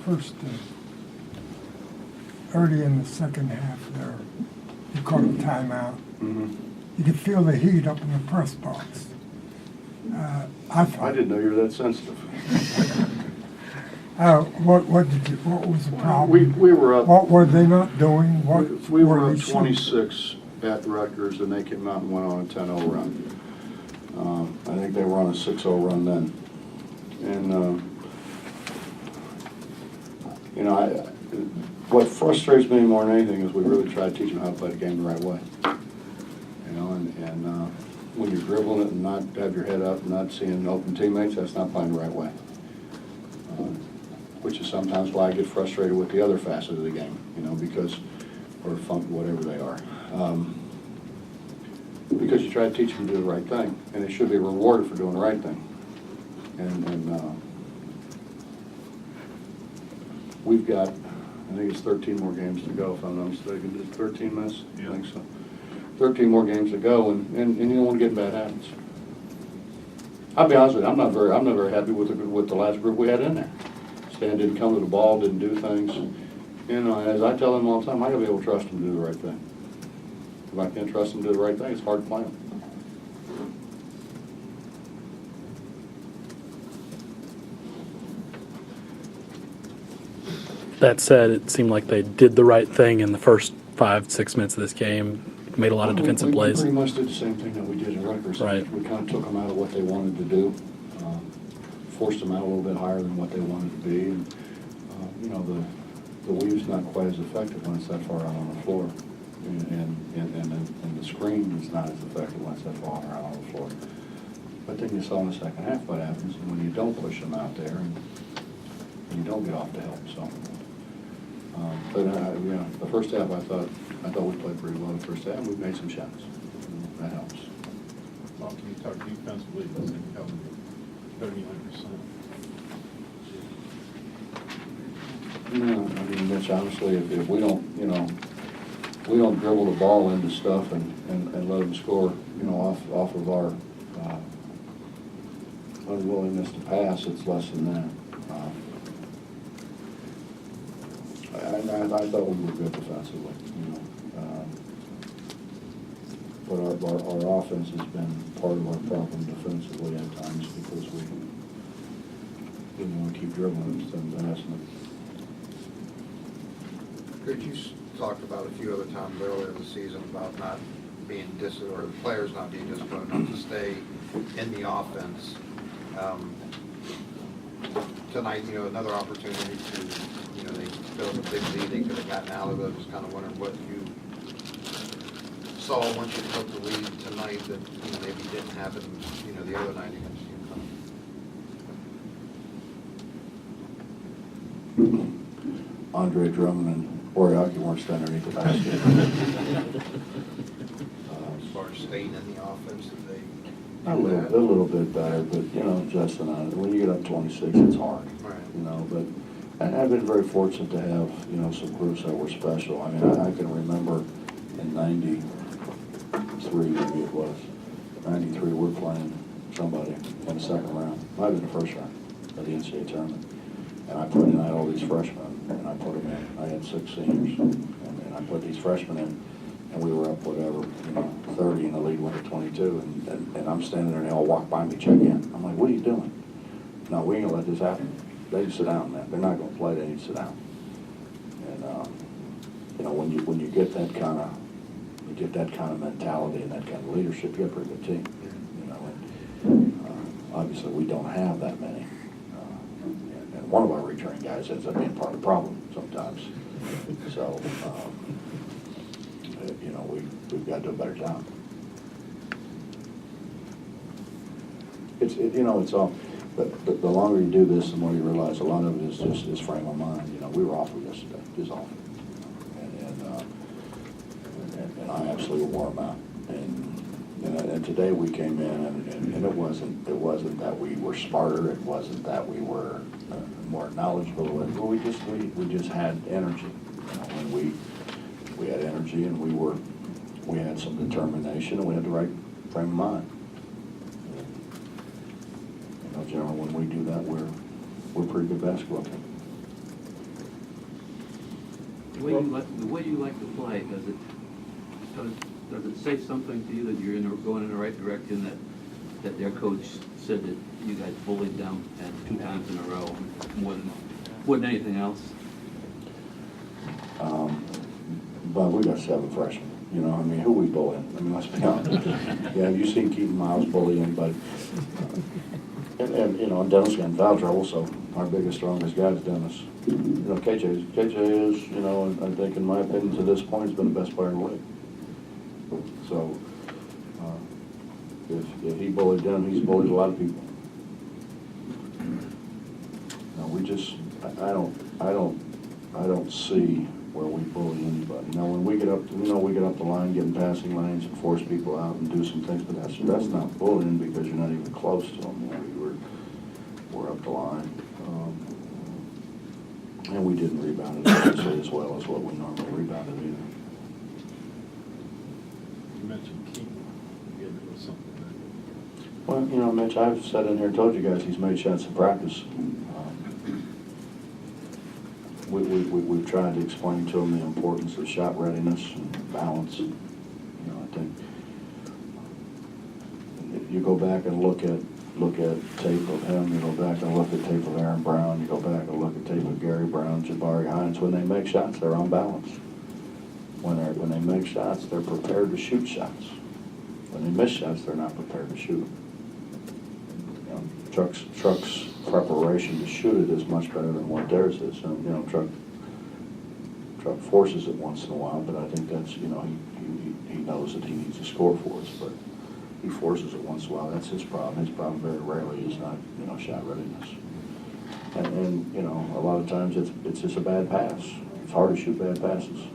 first, early in the second half there, you called a timeout. Mm-hmm. You could feel the heat up in the press box. I didn't know you were that sensitive. What was the problem? We were up. What were they not doing? We were up they 26 at Rutgers, and they came out and went on a 10-0 run. I think they were on a 6-0 run then. And, you know, what frustrates me more than anything is we really try to teach them how to play the game the right way. You know, and when you're dribbling it and not have your head up and not seeing open teammates, that's not playing the right way. Which is sometimes why I get frustrated with the other facet of the game, you know, because, or whatever they are. Because you try to teach them to do the right thing, and they should be rewarded for doing the right thing. And we've got, I think it's 13 more games to go, if I'm not mistaken. Is it 13, Miss? Yeah. I think so. 13 more games to go, and you don't want to get in bad habits. I'll be honest with you, I'm not very happy with the last group we had in there. Stan didn't come to the ball, didn't do things. You know, as I tell them all the time, I gotta be able to trust them to do the right thing. If I can't trust them to do the right thing, it's hard to play them. That said, it seemed like they did the right thing in the first 5-6 minutes of this game. Made a lot of defensive we plays. pretty much did the same thing that we did in Rutgers. Right. We kind of took them out of what they wanted to do, forced them out a little bit higher than what they wanted to be. And, you know, the weave's not quite as effective when it's that far out on the floor. And the screen is not as effective when it's that far out on the floor. But then you saw in the second half what happens when you don't push them out there and you don't get off the help. So, but you know, the first half I thought we played pretty well the first half. We made some shots. That helps. Well, can you talk defensively? I think you held 39%. No, I mean, Mitch, honestly, if we don't, you know, we don't dribble the ball into stuff and let them score, you know, off of our unwillingness to pass, it's less than that. I thought we were good defensively, you know. But our offense has been part of our problem defensively at times because we didn't want to keep dribbling instead of passing it. Could you talk about a few other times earlier in the season about not being or the players not being disciplined enough to stay in the offense? Tonight, you know, another opportunity to, you know, they built a big lead. They could have gotten out of it. Just kind of wondering what you saw once you took the lead tonight that, you know, maybe didn't happen, you know, the other night against UConn. Andre Drummond and Oriaki weren't standing underneath the basket. As far as staying in the offense, did they A little bit better, but, you know, Justin, when you get up 26, it's hard. Right. You know, but and I've been very fortunate to have, you know, some groups that were special. I mean, I can remember in 93, maybe it was, 93, we're playing somebody in the second round. Might have been the first round of the NCAA tournament. And I put in, I had all these freshmen, and I put them in. I had 6 seniors, and I put these freshmen in, and we were up, whatever, you know, 30, and the lead went to 22, and I'm standing there, and they all walk by me, check in. I'm like, what are you doing? No, we ain't gonna let this happen. They just sit down, man. They're not gonna play, they need to sit down. And, you know, when you get that kind of, mentality and that kind of leadership, you have a pretty good team, you know, and obviously we don't have that many. And one of our returning guys ends up being part of the problem sometimes. So, you know, we've got to do a better job. You know, it's all, but the longer you do this, the more you realize a lot of it is just this frame of mind. You know, we were awful yesterday, just awful. And I absolutely wore them out. And today we came in, and it wasn't that we were smarter. It wasn't that we were more knowledgeable. We just had energy. You know, when we had energy, and we had some determination, and we had the right frame of mind. You know, generally when we do that, we're a pretty good basketball team. The way you like to play, does it say something to you that you're going in the right direction, that their coach said that you guys bullied them and 2 times in a row more than anything else? But we got 7 freshmen, you know, I mean, who we bullying? I mean, let's be honest. Yeah, have you seen Keaton Miles bully anybody? And you know, and Dennis got in foul trouble, so our biggest, strongest guy is Dennis. You know, KJ is, you know, I think in my opinion to this point, has been the best player in the league. So, if he bullied them, he's bullied a lot of people. No, we just, I don't see where we bully anybody. Now, when we get up, we get up the line, get in passing lanes and force people out and do some things, but that's not bullying because you're not even close to them. We're up the line. And we didn't rebound it obviously as well as what we normally rebounded either. You mentioned Keaton, again, it was something that. Well, you know, Mitch, I've sat in here and told you guys he's made shots in practice. We've tried to explain to him the importance of shot readiness and balance. You know, I think if you go back and look at tape of him, you go back and look at tape of Aaron Brown, you go back and look at tape of Gary Brown, Jabari Hines, when they make shots, they're on balance. When they make shots, they're prepared to shoot shots. When they miss shots, they're not prepared to shoot. You know, Truck's preparation to shoot it is much better than what theirs is. And, you know, Truck forces it once in a while, but I think that's, you know, he knows that he needs to score for us, but he forces it once in a while. That's his problem. His problem very rarely is not, you know, shot readiness. And you know, a lot of times it's just a bad pass. It's hard to shoot bad passes.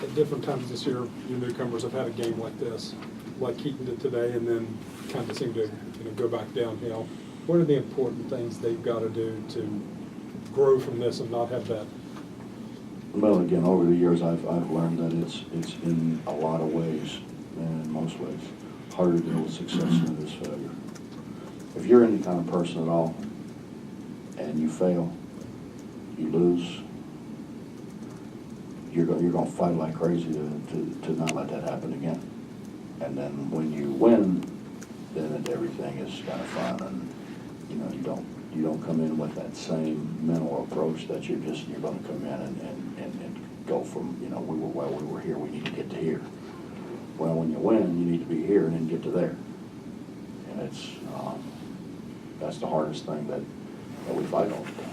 At different times this year, your newcomers have had a game like this, like Keaton did today, and then kind of seem to, you know, go back downhill. What are the important things they've got to do to grow from this and not have that? Well, again, over the years, I've learned that it's in a lot of ways, and in most ways, harder to deal with success than it is failure. If you're any kind of person at all, and you fail, you lose, you're going to fight like crazy to not let that happen again. And then when you win, then everything is kind of fun, and you know, you don't come in with that same mental approach that you're going to come in and go from, you know, we were here, we need to get to here. Well, when you win, you need to be here and then get to there. And it's that's the hardest thing that we fight all the time.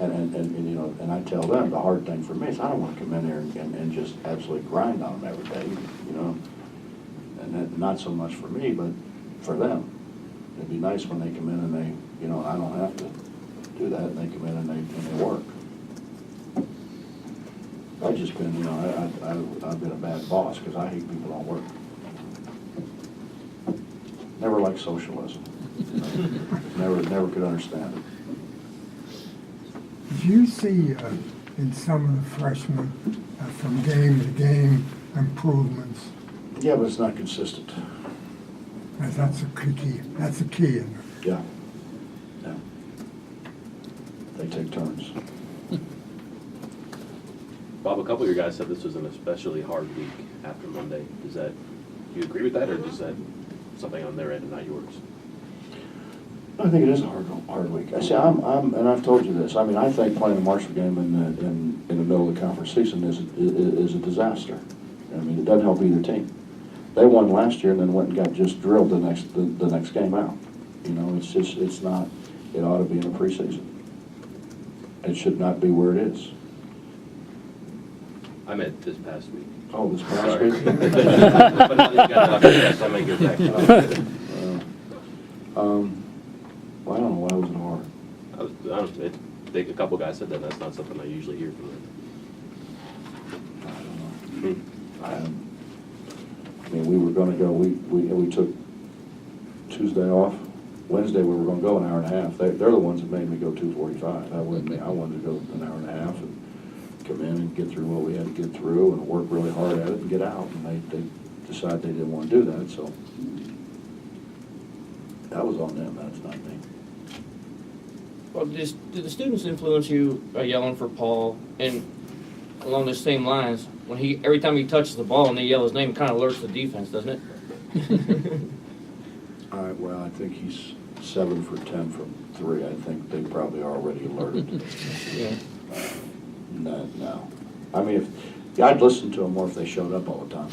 And you know, and I tell them the hard thing for me is I don't want to come in there and just absolutely grind on them every day, you know. And that, not so much for me, but for them. It'd be nice when they come in and they, you know, I don't have to do that, and they come in and they work. I've just been, you know, I've been a bad boss because I hate people don't work. Never liked socialism. Never could understand it. Do you see in some of the freshmen from game to game improvements? Yeah, but it's not consistent. That's a key. That's a key in it. Yeah. Yeah. They take turns. Bob, a couple of your guys said this was an especially hard week after Monday. Do you agree with that, or is that something on their end and not yours? I think it is a hard week. I see. And I've told you this. I mean, I think playing a Marshall game in the middle of the conference season is a disaster. I mean, it doesn't help either team. They won last year and then went and got just drilled the next game out. You know, it's not. It ought to be in a preseason. It should not be where it is. I meant this past week. Oh, this past Sorry. week. But now that you got off, yes, I may get back. Well, I don't know why was it hard. I think a couple guys said that's not something I usually hear from them. I don't know. I mean, we were going to go. We took Tuesday off. Wednesday we were going to go an hour and a half. They're the ones that made me go 2:45. I wanted to go an hour and a half and come in and get through what we had to get through and work really hard at it and get out. And they decided they didn't want to do that, so that was on them. That's not me. Well, do the students influence you yelling for Paul? And along the same lines, when every time he touches the ball and they yell his name, it kind of alerts the defense, doesn't it? All right, well, I think he's 7 for 10 from 3. I think they probably already alerted. Yeah. No. I mean, I'd listen to them more if they showed up all the time.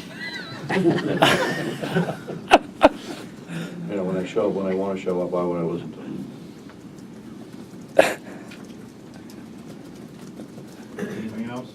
You know, when they show up, when they want to show up, why would I listen to them? Anything else?